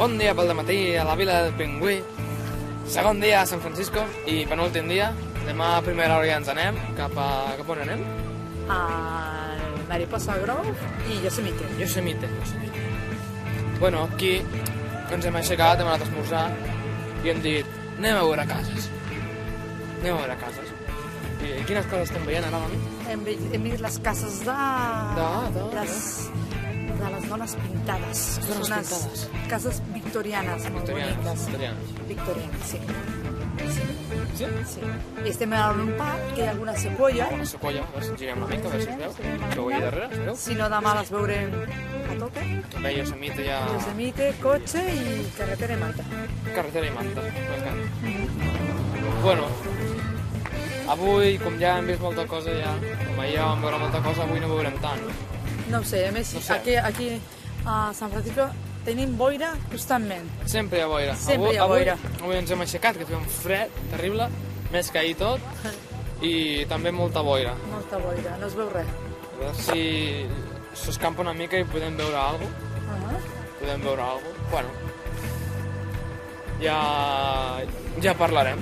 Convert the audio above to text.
Bon dia pel dematí a la vila del Pingüí. Segon dia a San Francisco i penúltim dia. Demà a primera hora ja ens anem. Cap on anem? Al Mariposa Grove i Yosemite. Yosemite. Bueno, aquí ens hem aixecat, hem anat a esmorzar i hem dit, anem a veure cases. I quines coses estem veient ara, mami? Hem vist les cases de les dones pintades. Les dones Són unes pintades. cases victorianes, molt boniques. Victorianes, sí. Sí? Sí. I estem en un parc que hi ha alguna sequoia. Una sequoia, a veure si ens girem una mica, a veure si es veu. Que ho hi darrere, es veu? Si no, demà les veurem a tope. També Yosemite ja... Yosemite, cotxe i carretera i Manta. Carretera i Manta, Bueno, avui, com ja hem vist molta cosa com ahir ja vam veure molta cosa, avui no veurem tant. No ho sé, a més, No sé. aquí a San Francisco tenim boira constantment. Sempre hi ha boira. Sempre hi ha boira. Avui ens hem aixecat, que feia un fred terrible, més que ahir tot, i també molta boira. Molta boira, no es veu res. A veure si s'escampa una mica i podem veure alguna cosa. Bueno, ja parlarem.